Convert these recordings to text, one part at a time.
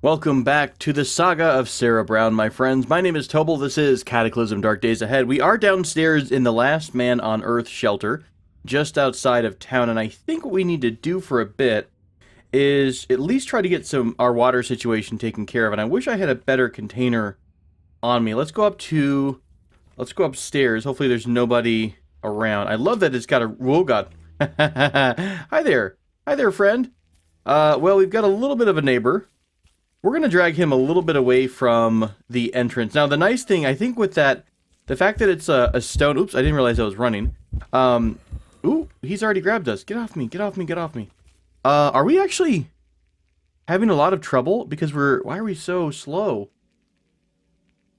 Welcome back to the saga of Sarah Brown, my friends. My name is Tobal. This is Cataclysm Dark Days Ahead. We are downstairs in the Last Man on Earth shelter, just outside of town, and I think what we need to do for a bit is at least try to get our water situation taken care of, and I wish I had a better container on me. Let's go upstairs. Hopefully there's nobody around. I love that it's got a... Oh, God. Hi there. Hi there, friend. Well, we've got a little bit of a neighbor. We're going to drag him a little bit away from the entrance. Now, the nice thing, I think with that, the fact that it's a stone... Oops, I didn't realize I was running. Ooh, he's already grabbed us. Get off me, get off me, get off me. Are we actually having a lot of trouble? Because why are we so slow?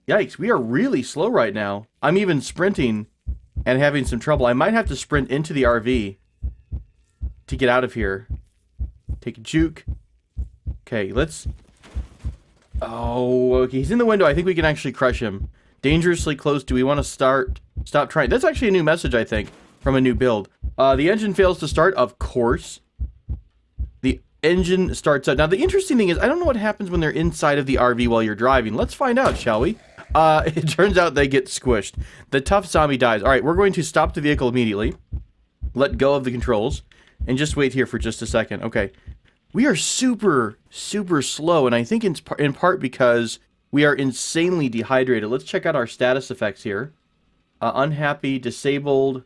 Yikes, we are really slow right now. I'm even sprinting and having some trouble. I might have to sprint into the RV to get out of here. Take a juke. Okay, let's... Oh, okay, he's in the window. I think we can actually crush him. Dangerously close. Do we want to stop trying? That's actually a new message, I think, from a new build. The engine fails to start, of course. The engine starts up. Now, the interesting thing is, I don't know what happens when they're inside of the RV while you're driving. Let's find out, shall we? It turns out they get squished. The tough zombie dies. All right, we're going to stop the vehicle immediately. Let go of the controls. And just wait here for just a second. Okay. We are super, super slow, and I think in part because we are insanely dehydrated. Let's check out our status effects here. Unhappy, disabled.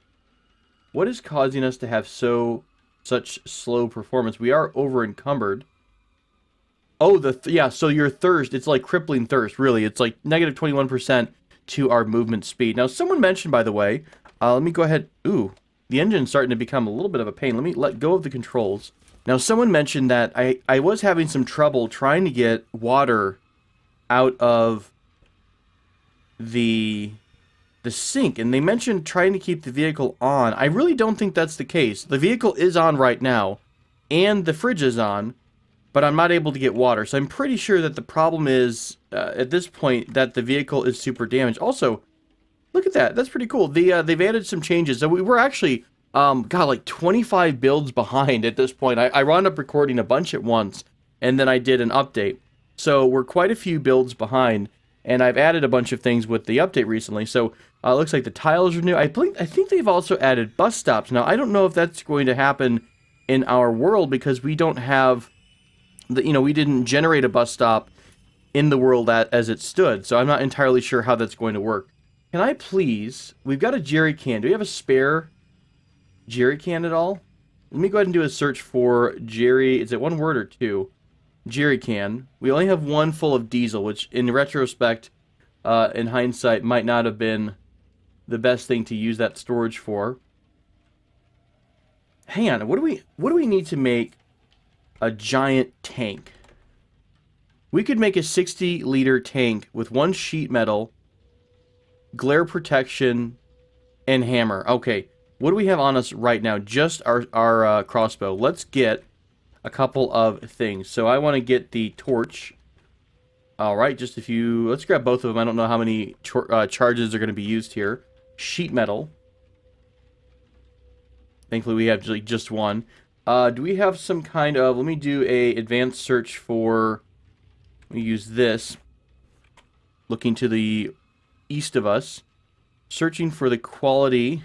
What is causing us to have such slow performance? We are over-encumbered. Oh, yeah, so your thirst, it's like crippling thirst, really. It's like negative 21% to our movement speed. Now, someone mentioned, by the way, let me go ahead. Ooh, the engine's starting to become a little bit of a pain. Let me let go of the controls. Now, someone mentioned that I was having some trouble trying to get water out of the sink, and they mentioned trying to keep the vehicle on. I really don't think that's the case. The vehicle is on right now, and the fridge is on, but I'm not able to get water. So I'm pretty sure that the problem is, at this point, that the vehicle is super damaged. Also, look at that. That's pretty cool. They've added some changes. So we were actually... got like 25 builds behind at this point. I wound up recording a bunch at once, and then I did an update. So we're quite a few builds behind, and I've added a bunch of things with the update recently. So it looks like the tiles are new. I think they've also added bus stops. Now, I don't know if that's going to happen in our world because we don't have, we didn't generate a bus stop in the world as it stood. So I'm not entirely sure how that's going to work. Can I please, we've got a jerry can. Do we have a spare jerry can at all? Let me go ahead and do a search for jerry. Is it one word or two? Jerry can. We only have one full of diesel, which in retrospect, in hindsight, might not have been the best thing to use that storage for. Hang on, what do we need to make a giant tank? We could make a 60-liter tank with one sheet metal, glare protection, and hammer. Okay. What do we have on us right now? Just our crossbow. Let's get a couple of things. So I want to get the torch. All right, just a few. Let's grab both of them. I don't know how many charges are going to be used here. Sheet metal. Thankfully, we have just one. Do we have some kind of... Let me do a advanced search for... Let me use this. Looking to the east of us. Searching for the quality...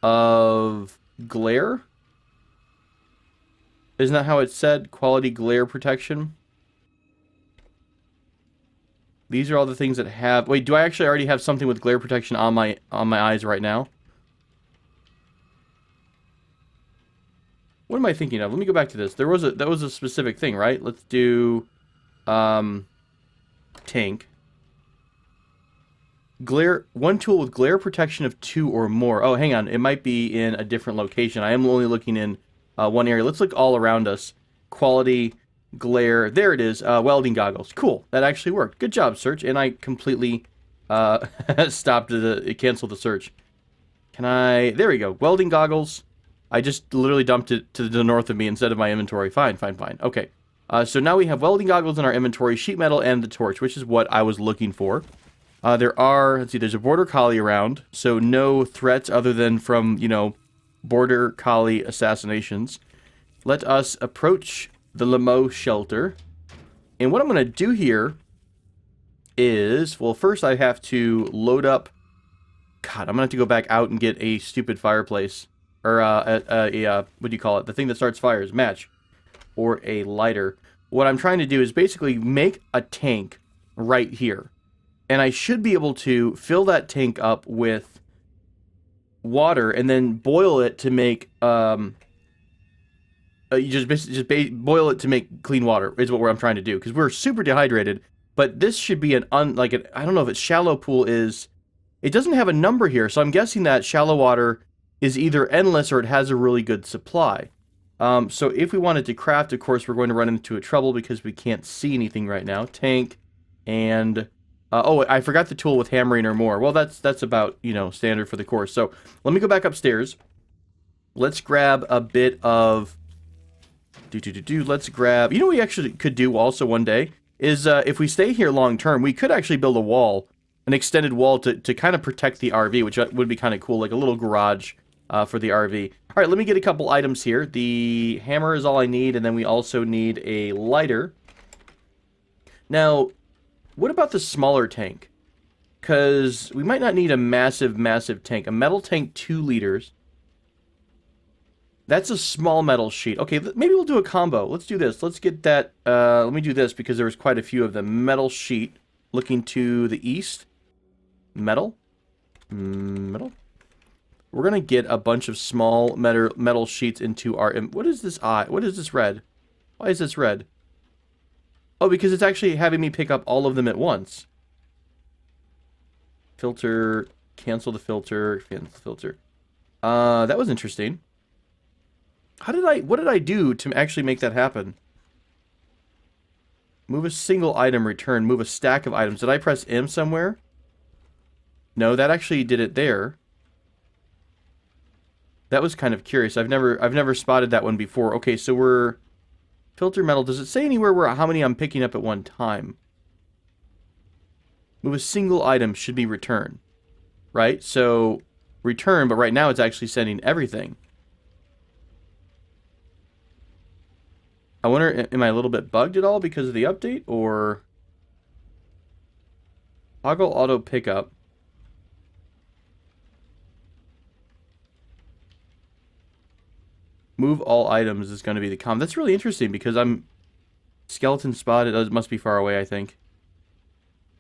of glare? Isn't that how it said? Quality glare protection? These are all the things that have... Wait, do I actually already have something with glare protection on my eyes right now? What am I thinking of? Let me go back to this. That was a specific thing, right? Let's do tank. Glare, one tool with glare protection of 2 or more. Oh, hang on. It might be in a different location. I am only looking in one area. Let's look all around us. Quality, glare. There it is. Welding goggles. Cool. That actually worked. Good job, search. And I completely canceled the search. There we go. Welding goggles. I just literally dumped it to the north of me instead of my inventory. Fine. Okay. So now we have welding goggles in our inventory, sheet metal, and the torch, which is what I was looking for. There's a border collie around, so no threats other than from, border collie assassinations. Let us approach the Limo shelter. And what I'm going to do here is, well, first I have to load up. God, I'm going to have to go back out and get a stupid fireplace. Or what do you call it? The thing that starts fires, match. Or a lighter. What I'm trying to do is basically make a tank right here. And I should be able to fill that tank up with water and then boil it to make, boil it to make clean water is what I'm trying to do. Because we're super dehydrated. But this should be I don't know if it's shallow pool is, it doesn't have a number here. So I'm guessing that shallow water is either endless or it has a really good supply. So if we wanted to craft, of course, we're going to run into a trouble because we can't see anything right now. Tank and... oh, I forgot the tool with hammering or more. Well, that's about, you know, standard for the course. So let me go back upstairs. Let's grab a bit of... Let's grab... You know what we actually could do also one day? Is if we stay here long term, we could actually build a wall. An extended wall to kind of protect the RV, which would be kind of cool. Like a little garage for the RV. Alright, let me get a couple items here. The hammer is all I need, and then we also need a lighter. Now, what about the smaller tank? Because we might not need a massive, massive tank. A metal tank, 2 liters. That's a small metal sheet. Okay, maybe we'll do a combo. Let's do this. Let's get that. Let me do this because there was quite a few of them. Metal sheet. Looking to the east. Metal. Metal. We're going to get a bunch of small metal sheets into our... What is this eye? What is this red? Why is this red? Oh, because it's actually having me pick up all of them at once. Filter. Cancel the filter. Cancel the filter. That was interesting. What did I do to actually make that happen? Move a single item, return. Move a stack of items. Did I press M somewhere? No, that actually did it there. That was kind of curious. I've never spotted that one before. Okay, so we're filter metal. Does it say anywhere how many I'm picking up at one time? Move a single item should be return. Right? So return, but right now it's actually sending everything. I wonder, am I a little bit bugged at all because of the update, or... Toggle auto pickup. Move all items is going to be the common. That's really interesting because I'm... Skeleton spotted. It must be far away, I think.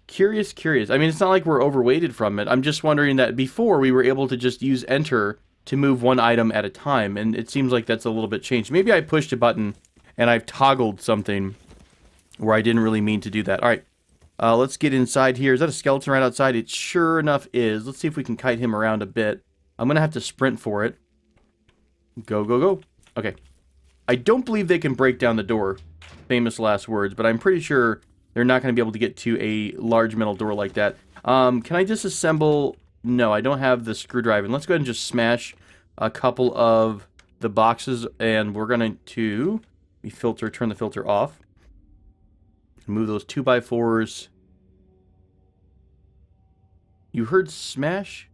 Curious. I mean, it's not like we're overweighted from it. I'm just wondering that before we were able to just use enter to move one item at a time, and it seems like that's a little bit changed. Maybe I pushed a button... and I've toggled something where I didn't really mean to do that. Alright, let's get inside here. Is that a skeleton right outside? It sure enough is. Let's see if we can kite him around a bit. I'm going to have to sprint for it. Go, go, go. Okay. I don't believe they can break down the door. Famous last words, but I'm pretty sure they're not going to be able to get to a large metal door like that. Can I disassemble? No, I don't have the screwdriver. Let's go ahead and just smash a couple of the boxes, and we're going to... turn the filter off. Move those 2x4s. You heard smash?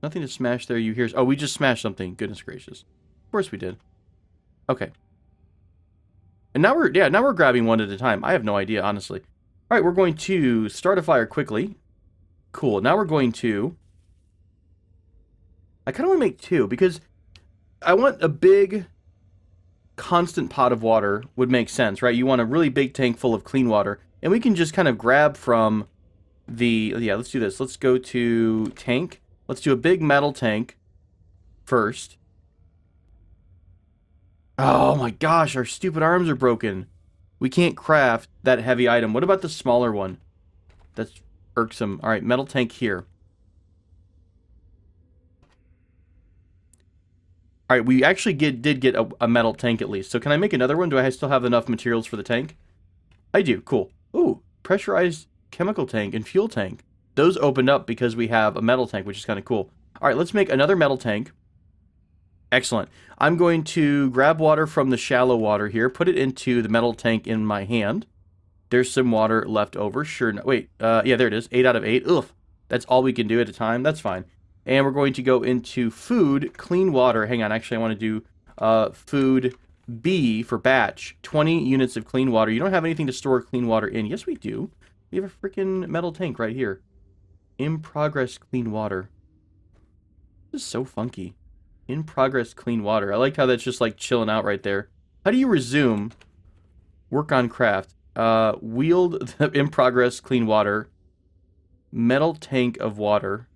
Nothing to smash there. You hear... Oh, we just smashed something. Goodness gracious. Of course we did. Okay. And now we're grabbing one at a time. I have no idea, honestly. Alright, we're going to start a fire quickly. Cool. Now we're going to... I kind of want to make 2, because I want a big... constant pot of water would make sense, right? You want a really big tank full of clean water. And we can just kind of grab from the... Yeah, let's do this. Let's go to tank. Let's do a big metal tank first. Oh my gosh, our stupid arms are broken. We can't craft that heavy item. What about the smaller one? That's irksome. Alright, metal tank here. Alright, we actually did get a metal tank at least. So can I make another one? Do I still have enough materials for the tank? I do. Cool. Ooh, pressurized chemical tank and fuel tank. Those opened up because we have a metal tank, which is kind of cool. Alright, let's make another metal tank. Excellent. I'm going to grab water from the shallow water here, put it into the metal tank in my hand. There's some water left over. Sure. No, wait. Yeah, there it is. 8 out of 8. Ugh. That's all we can do at a time. That's fine. And we're going to go into food, clean water. Hang on. Actually, I want to do food, B for batch, 20 units of clean water. You don't have anything to store clean water in. Yes, we do. We have a freaking metal tank right here. In progress clean water. This is so funky. In progress clean water. I like how that's just like chilling out right there. How do you resume? Work on craft. Wield the in progress clean water. Metal tank of water.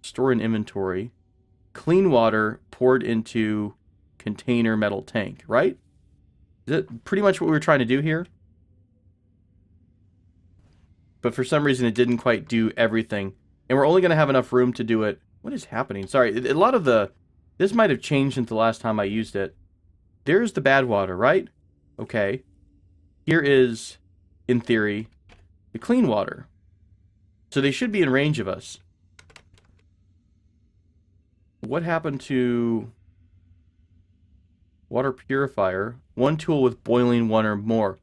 Store in inventory. Clean water poured into container metal tank, right? Is that pretty much what we were trying to do here? But for some reason it didn't quite do everything. And we're only going to have enough room to do it. What is happening? Sorry, a lot of the... This might have changed since the last time I used it. There's the bad water, right? Okay. Here is, in theory, the clean water. So they should be in range of us. What happened to water purifier? One tool with boiling one or more.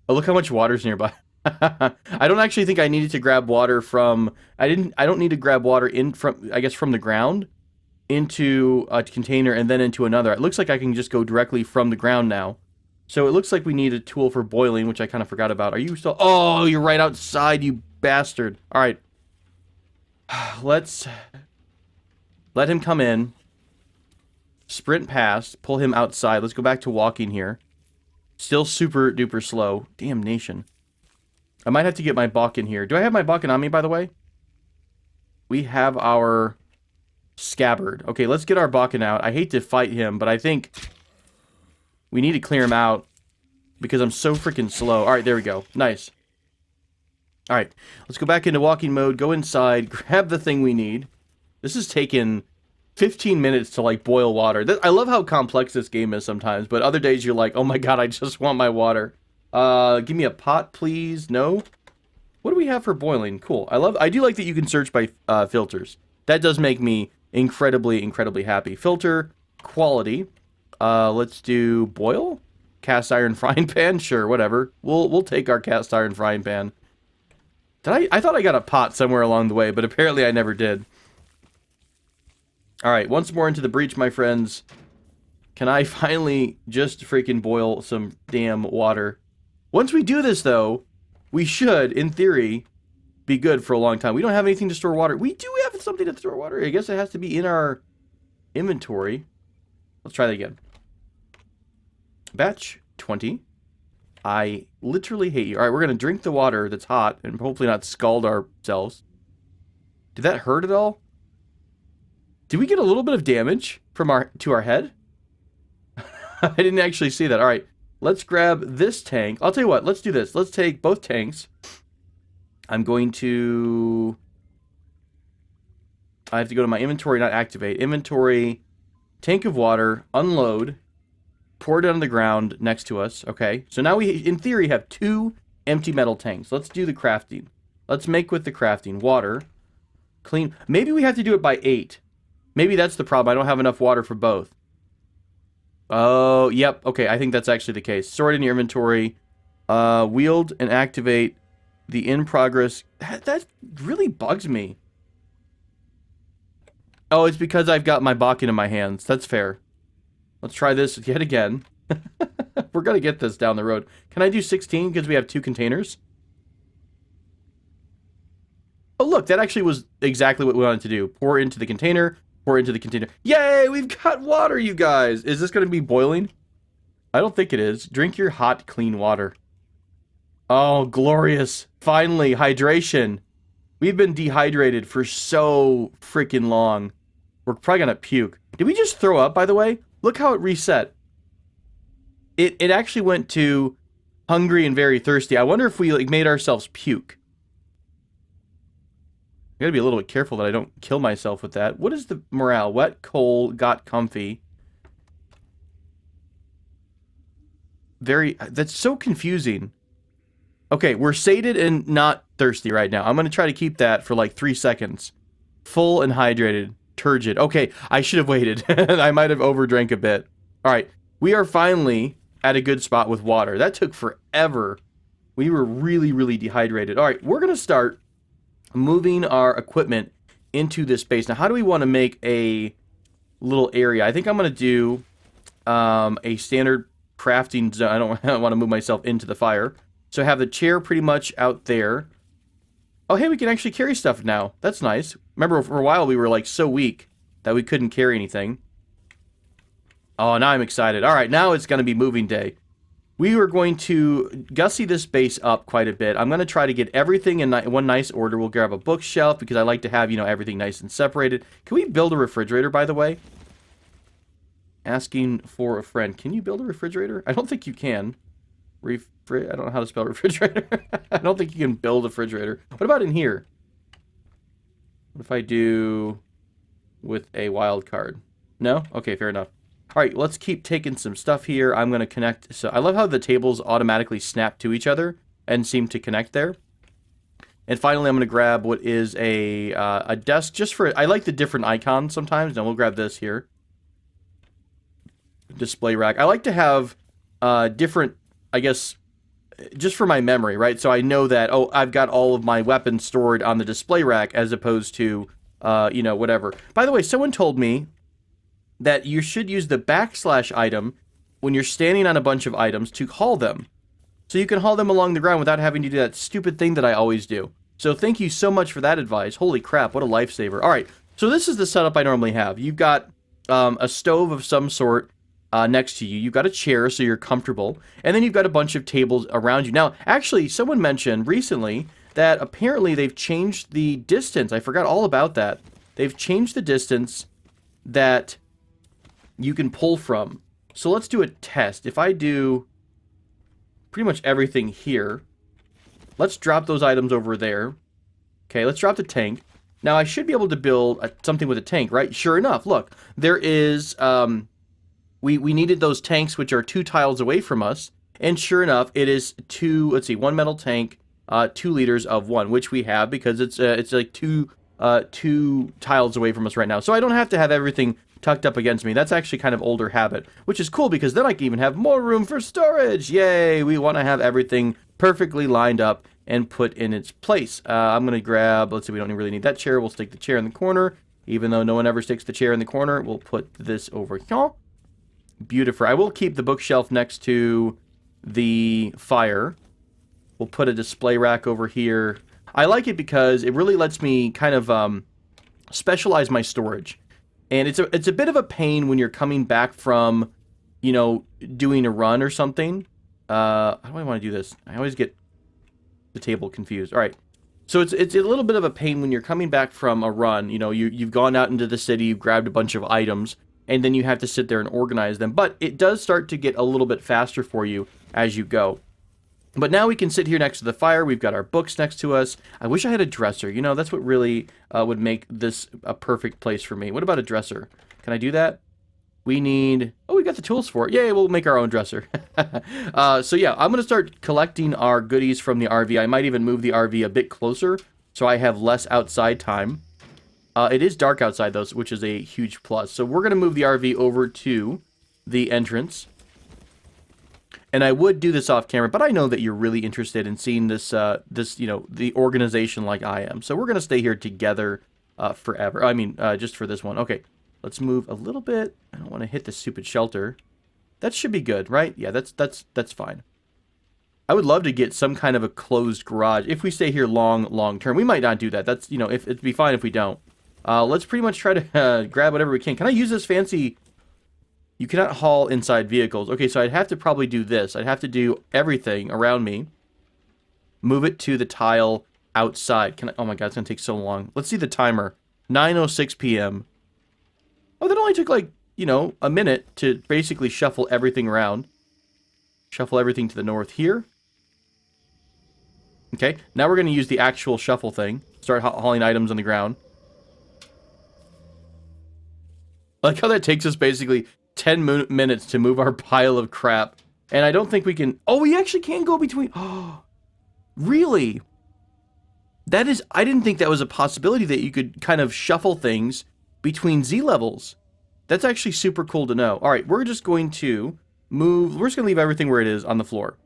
Oh, look how much water's nearby. I don't actually think I needed to grab water from... I don't need to grab water in from, I guess, from the ground into a container and then into another. It looks like I can just go directly from the ground now. So it looks like we need a tool for boiling, which I kind of forgot about. Are you still... Oh, you're right outside, you bastard. All right. Let's let him come in. Sprint past. Pull him outside. Let's go back to walking here. Still super duper slow. Damn nation. I might have to get my Bakken here. Do I have my Bakken on me, by the way? We have our scabbard. Okay, let's get our Bakken out. I hate to fight him, but I think we need to clear him out because I'm so freaking slow. All right, there we go. Nice. All right, let's go back into walking mode, go inside, grab the thing we need. This has taken 15 minutes to, like, boil water. I love how complex this game is sometimes, but other days you're like, oh my god, I just want my water. Give me a pot, please. No? What do we have for boiling? Cool. I do like that you can search by filters. That does make me incredibly, incredibly happy. Filter, quality. Let's do boil? Cast iron frying pan? Sure, whatever. We'll take our cast iron frying pan. I thought I got a pot somewhere along the way, but apparently I never did. Alright, once more into the breach, my friends. Can I finally just freaking boil some damn water? Once we do this, though, we should, in theory, be good for a long time. We don't have anything to store water. We do have something to store water. I guess it has to be in our inventory. Let's try that again. Batch 20. I literally hate you. All right, we're going to drink the water that's hot and hopefully not scald ourselves. Did that hurt at all? Did we get a little bit of damage from to our head? I didn't actually see that. All right. Let's grab this tank. I'll tell you what. Let's do this. Let's take both tanks. I'm going to... I have to go to my inventory, not activate. Inventory, tank of water, unload, pour it on the ground next to us. Okay. So now we, in theory, have 2 empty metal tanks. Let's do the crafting. Let's make with the crafting. Water. Clean. Maybe we have to do it by 8. Maybe that's the problem. I don't have enough water for both. Oh, yep. Okay, I think that's actually the case. Store it in your inventory. Wield and activate the in-progress... That really bugs me. Oh, it's because I've got my Bakken in my hands. That's fair. Let's try this yet again. We're going to get this down the road. Can I do 16 because we have 2 containers? Oh, look, that actually was exactly what we wanted to do. Pour into the container. Pour into the container. Yay, we've got water, you guys. Is this going to be boiling? I don't think it is. Drink your hot, clean water. Oh, glorious. Finally, hydration. We've been dehydrated for so freaking long. We're probably going to puke. Did we just throw up, by the way? Look how it reset. It actually went to hungry and very thirsty. I wonder if we like made ourselves puke. I gotta be a little bit careful that I don't kill myself with that. What is the morale? Wet, cold, got comfy. That's so confusing. Okay, we're sated and not thirsty right now. I'm gonna try to keep that for like 3 seconds. Full and hydrated. Turgid. Okay, I should have waited. I might have overdrank a bit. Alright, we are finally at a good spot with water. That took forever. We were really, really dehydrated. Alright, we're gonna start moving our equipment into this space. Now, how do we want to make a little area? I think I'm going to do a standard crafting zone. I don't want to move myself into the fire. So I have the chair pretty much out there. Oh, hey, we can actually carry stuff now. That's nice. Remember, for a while, we were, like, so weak that we couldn't carry anything. Oh, now I'm excited. All right, now it's going to be moving day. We are going to gussy this base up quite a bit. I'm going to try to get everything in one nice order. We'll grab a bookshelf because I like to have, you know, everything nice and separated. Can we build a refrigerator, by the way? Asking for a friend. Can you build a refrigerator? I don't think you can. I don't know how to spell refrigerator. I don't think you can build a refrigerator. What about in here? What if I do with a wild card? No? Okay, fair enough. All right, let's keep taking some stuff here. I'm going to connect. So I love how the tables automatically snap to each other and seem to connect there. And finally, I'm going to grab what is a desk just for... I like the different icons sometimes. Now we'll grab this here. Display rack. I like to have different, I guess, just for my memory, right? So I know that, oh, I've got all of my weapons stored on the display rack as opposed to, you know, whatever. By the way, someone told me that you should use the / item when you're standing on a bunch of items to haul them. So you can haul them along the ground without having to do that stupid thing that I always do. So thank you so much for that advice. Holy crap, what a lifesaver. All right, so this is the setup I normally have. You've got a stove of some sort next to you. You've got a chair so you're comfortable. And then you've got a bunch of tables around you. Now, actually, someone mentioned recently that apparently they've changed the distance. I forgot all about that. They've changed the distance that you can pull from. So let's do a test. If I do pretty much everything here, let's drop those items over there. Okay, let's drop the tank. Now I should be able to build something with a tank, right? Sure enough, look, there is, we needed those tanks which are 2 tiles away from us. And sure enough, it is 1 metal tank, 2 liters of 1, which we have because it's like 2 tiles away from us right now. So I don't have to have everything tucked up against me. That's actually kind of older habit, which is cool because then I can even have more room for storage. Yay! We want to have everything perfectly lined up and put in its place. I'm going to grab, let's see, we don't really need that chair. We'll stick the chair in the corner. Even though no one ever sticks the chair in the corner, we'll put this over here. Beautiful. I will keep the bookshelf next to the fire. We'll put a display rack over here. I like it because it really lets me kind of specialize my storage. And it's a bit of a pain when you're coming back from, you know, doing a run or something. How do I want to do this? I always get the table confused. All right. So it's a little bit of a pain when you're coming back from a run. You know, you've gone out into the city, you've grabbed a bunch of items, and then you have to sit there and organize them. But it does start to get a little bit faster for you as you go. But now we can sit here next to the fire. We've got our books next to us. I wish I had a dresser. You know, that's what really would make this a perfect place for me. What about a dresser? Can I do that? We need... Oh, we got the tools for it. Yay, we'll make our own dresser. So yeah, I'm going to start collecting our goodies from the RV. I might even move the RV a bit closer so I have less outside time. It is dark outside, though, which is a huge plus. So we're going to move the RV over to the entrance. And I would do this off camera, but I know that you're really interested in seeing this, you know, the organization like I am. So we're going to stay here together forever. I mean, just for this one. Okay, let's move a little bit. I don't want to hit the stupid shelter. That should be good, right? Yeah, that's fine. I would love to get some kind of a closed garage. If we stay here long term, we might not do that. That's, you know, if it'd be fine if we don't. Let's pretty much try to grab whatever we can. Can I use this fancy... You cannot haul inside vehicles. Okay, so I'd have to probably do this. I'd have to do everything around me. Move it to the tile outside. Can I? Oh my god, it's going to take so long. Let's see the timer. 9:06 p.m. Oh, that only took like, you know, a minute to basically shuffle everything around. Shuffle everything to the north here. Okay, now we're going to use the actual shuffle thing. Start hauling items on the ground. I like how that takes us basically 10 minutes to move our pile of crap. And I don't think we can... Oh, we actually can go between... Oh, really? That is... I didn't think that was a possibility that you could kind of shuffle things between Z levels. That's actually super cool to know. All right, we're just going to move... We're just going to leave everything where it is on the floor.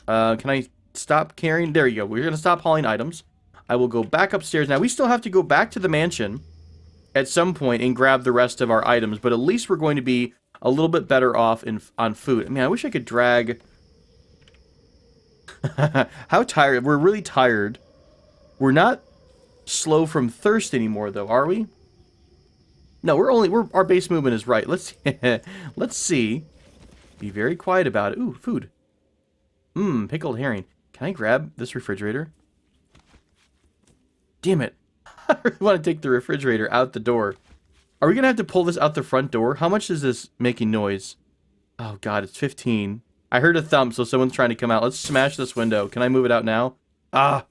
Can I stop carrying? There you go. We're going to stop hauling items. I will go back upstairs. Now, we still have to go back to the mansion at some point and grab the rest of our items, but at least we're going to be a little bit better off on food. I mean, I wish I could drag... How tired? We're really tired. We're not slow from thirst anymore, though, are we? No, our base movement is right. Let's see. Be very quiet about it. Ooh, food. Pickled herring. Can I grab this refrigerator? Damn it. I really want to take the refrigerator out the door. Are we going to have to pull this out the front door? How much is this making noise? Oh, God, it's 15. I heard a thump, so someone's trying to come out. Let's smash this window. Can I move it out now? I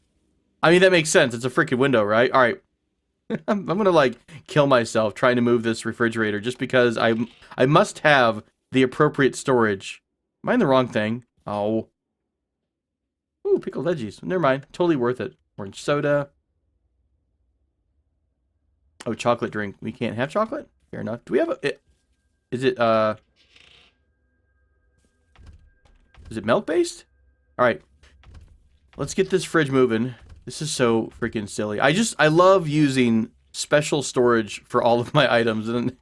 mean, that makes sense. It's a freaking window, right? All right. I'm going to, like, kill myself trying to move this refrigerator just because I must have the appropriate storage. Am I in the wrong thing? Oh. Ooh, pickled veggies. Never mind. Totally worth it. Orange soda. Oh, chocolate drink. We can't have chocolate? Fair enough. Do we have a... Is it milk-based? Alright. Let's get this fridge moving. This is so freaking silly. I love using special storage for all of my items, and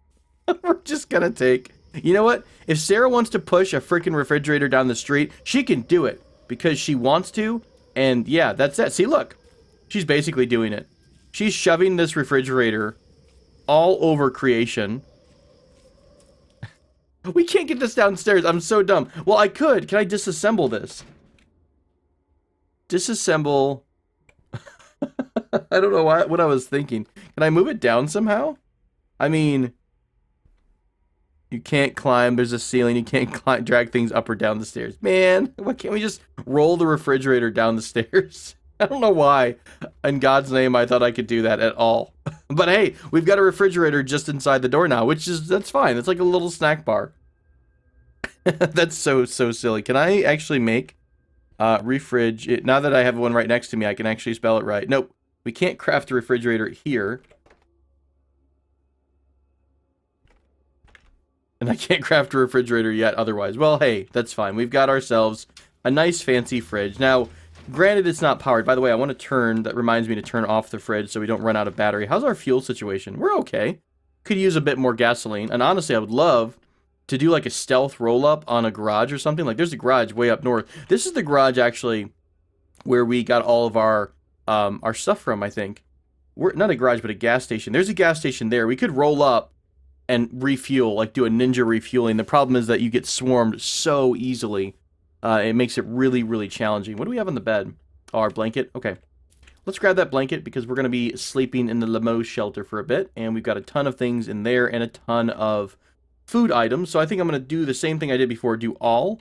we're just gonna take... You know what? If Sarah wants to push a freaking refrigerator down the street, she can do it. Because she wants to, and yeah, that's it. See, look. She's basically doing it. She's shoving this refrigerator all over creation. We can't get this downstairs. I'm so dumb. Well, I could. Can I disassemble this? Disassemble. I don't know what I was thinking. Can I move it down somehow? I mean, you can't climb. There's a ceiling. You can't drag things up or down the stairs. Man, why can't we just roll the refrigerator down the stairs? I don't know why, in God's name, I thought I could do that at all. But hey, we've got a refrigerator just inside the door now, that's fine. It's like a little snack bar. That's so silly. Can I actually make refrig? Now that I have one right next to me, I can actually spell it right. Nope, we can't craft a refrigerator here. And I can't craft a refrigerator yet otherwise. Well, hey, that's fine. We've got ourselves a nice fancy fridge. Now, granted, it's not powered. By the way, I want to turn... That reminds me to turn off the fridge so we don't run out of battery. How's our fuel situation? We're okay. Could use a bit more gasoline. And honestly, I would love to do like a stealth roll-up on a garage or something. Like, there's a garage way up north. This is the garage, actually, where we got all of our stuff from, I think. Not a garage, but a gas station. There's a gas station there. We could roll up and refuel, like do a ninja refueling. The problem is that you get swarmed so easily. It makes it really, really challenging. What do we have on the bed? Oh, our blanket? Okay. Let's grab that blanket because we're going to be sleeping in the Limoges shelter for a bit. And we've got a ton of things in there and a ton of food items. So I think I'm going to do the same thing I did before. Do all.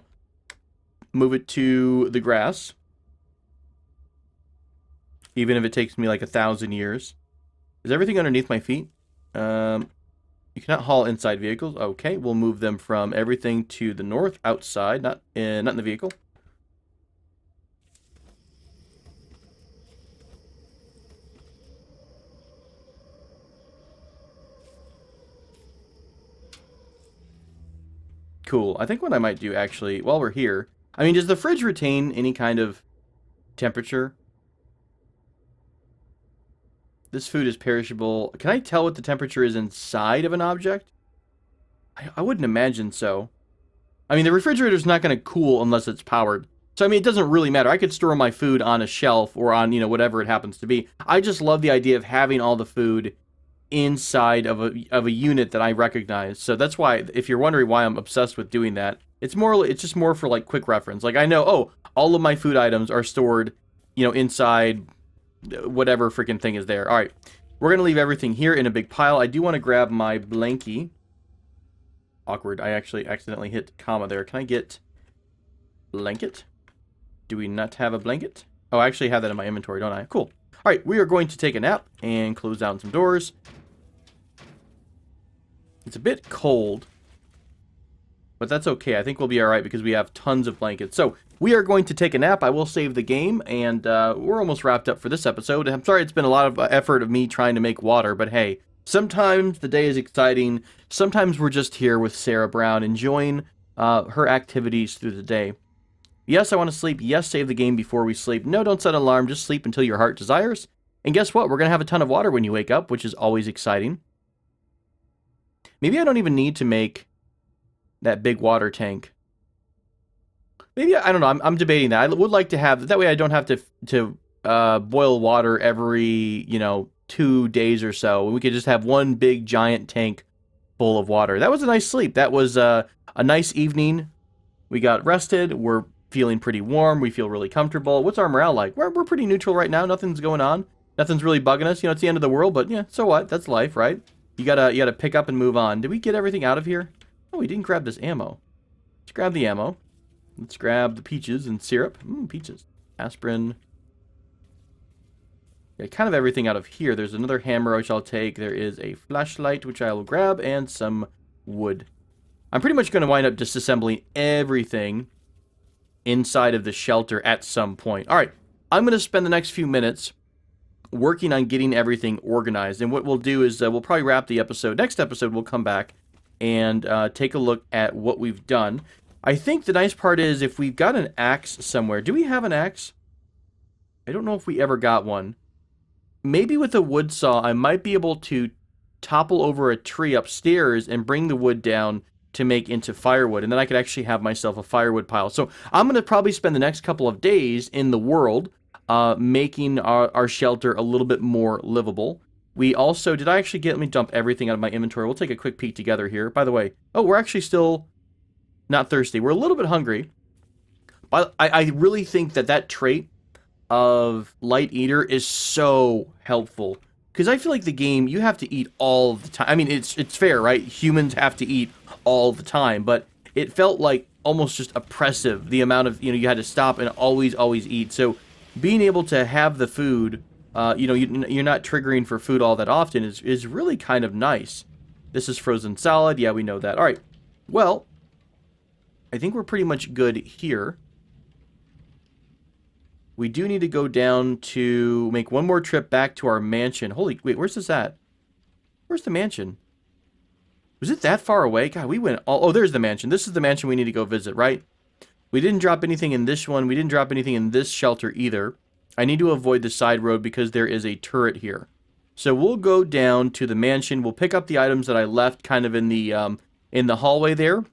Move it to the grass. Even if it takes me like 1,000 years. Is everything underneath my feet? You cannot haul inside vehicles. Okay, we'll move them from everything to the north, outside, not in the vehicle. Cool. I think what I might do, actually, while we're here... I mean, does the fridge retain any kind of temperature? This food is perishable. Can I tell what the temperature is inside of an object? I wouldn't imagine so. I mean, the refrigerator's not going to cool unless it's powered. So, I mean, it doesn't really matter. I could store my food on a shelf or on, whatever it happens to be. I just love the idea of having all the food inside of a unit that I recognize. So that's why, if you're wondering why I'm obsessed with doing that, it's just more for, like, quick reference. Like, I know, oh, all of my food items are stored, inside whatever freaking thing is there. All right, we're going to leave everything here in a big pile. I do want to grab my blankie. Awkward. I actually accidentally hit comma there. Can I get blanket? Do we not have a blanket? Oh, I actually have that in my inventory, don't I? Cool. All right, we are going to take a nap and close down some doors. It's a bit cold, but that's okay. I think we'll be all right because we have tons of blankets. So we are going to take a nap. I will save the game, and we're almost wrapped up for this episode. I'm sorry it's been a lot of effort of me trying to make water, but hey, sometimes the day is exciting. Sometimes we're just here with Sarah Brown, enjoying her activities through the day. Yes, I want to sleep. Yes, save the game before we sleep. No, don't set an alarm. Just sleep until your heart desires. And guess what? We're going to have a ton of water when you wake up, which is always exciting. Maybe I don't even need to make that big water tank. Maybe, I don't know, I'm debating that. I would like to have, that way I don't have to boil water every, 2 days or so. We could just have one big giant tank full of water. That was a nice sleep. That was a nice evening. We got rested. We're feeling pretty warm. We feel really comfortable. What's our morale like? We're pretty neutral right now. Nothing's going on. Nothing's really bugging us. It's the end of the world, but yeah, so what? That's life, right? You gotta pick up and move on. Did we get everything out of here? Oh, we didn't grab this ammo. Let's grab the ammo. Let's grab the peaches and syrup. Peaches. Aspirin. Yeah, kind of everything out of here. There's another hammer which I'll take. There is a flashlight which I will grab, and some wood. I'm pretty much going to wind up disassembling everything inside of the shelter at some point. All right, I'm going to spend the next few minutes working on getting everything organized. And what we'll do is we'll probably wrap the episode. Next episode, we'll come back and take a look at what we've done. I think the nice part is if we've got an axe somewhere. Do we have an axe? I don't know if we ever got one. Maybe with a wood saw, I might be able to topple over a tree upstairs and bring the wood down to make into firewood. And then I could actually have myself a firewood pile. So I'm going to probably spend the next couple of days in the world making our shelter a little bit more livable. We also, did I actually let me dump everything out of my inventory. We'll take a quick peek together here. By the way, oh, we're actually still not thirsty. We're a little bit hungry. But I really think that trait of Light Eater is so helpful. Because I feel like the game, you have to eat all the time. I mean, it's fair, right? Humans have to eat all the time. But it felt like almost just oppressive, the amount of, you had to stop and always eat. So being able to have the food, you're not triggering for food all that often is really kind of nice. This is frozen solid. Yeah, we know that. All right. Well, I think we're pretty much good here. We do need to go down to make one more trip back to our mansion. Wait, where's this at? Where's the mansion? Was it that far away? God, we went all... Oh, there's the mansion. This is the mansion we need to go visit, right? We didn't drop anything in this one. We didn't drop anything in this shelter either. I need to avoid the side road because there is a turret here. So we'll go down to the mansion. We'll pick up the items that I left kind of in the hallway there.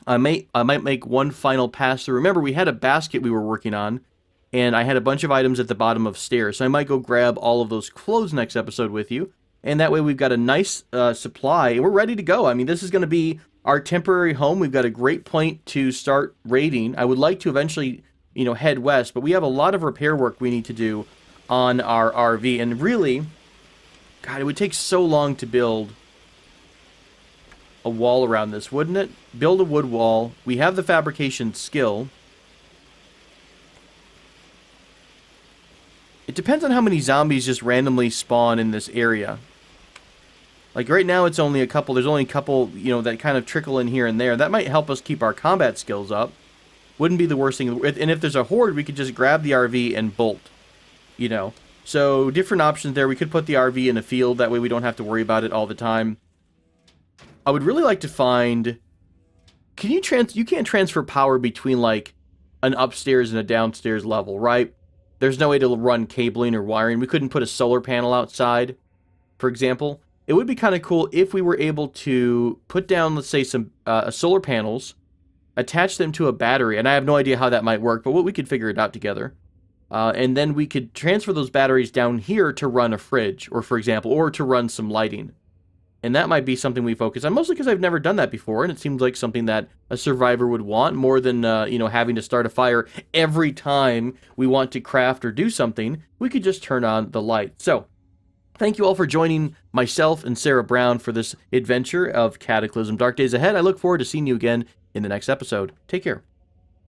I might make one final pass through. Remember, we had a basket we were working on, and I had a bunch of items at the bottom of stairs. So I might go grab all of those clothes next episode with you. And that way we've got a nice supply, and we're ready to go. I mean, this is going to be our temporary home. We've got a great point to start raiding. I would like to eventually, head west, but we have a lot of repair work we need to do on our RV. And really, God, it would take so long to build a wall around this, wouldn't it? Build a wood wall. We have the fabrication skill. It depends on how many zombies just randomly spawn in this area. Like right now it's only a couple. There's only a couple, that kind of trickle in here and there. That might help us keep our combat skills up. Wouldn't be the worst thing. And if there's a horde, we could just grab the RV and bolt. So different options there. We could put the RV in a field. That way we don't have to worry about it all the time. I would really like to find... You can't transfer power between like an upstairs and a downstairs level, right? There's no way to run cabling or wiring. We couldn't put a solar panel outside, for example. It would be kind of cool if we were able to put down, let's say, some solar panels, attach them to a battery, and I have no idea how that might work, but we could figure it out together. And then we could transfer those batteries down here to run a fridge, or for example, or to run some lighting. And that might be something we focus on, mostly because I've never done that before, and it seems like something that a survivor would want, more than, having to start a fire every time we want to craft or do something. We could just turn on the light. So, thank you all for joining myself and Sarah Brown for this adventure of Cataclysm Dark Days Ahead. I look forward to seeing you again in the next episode. Take care.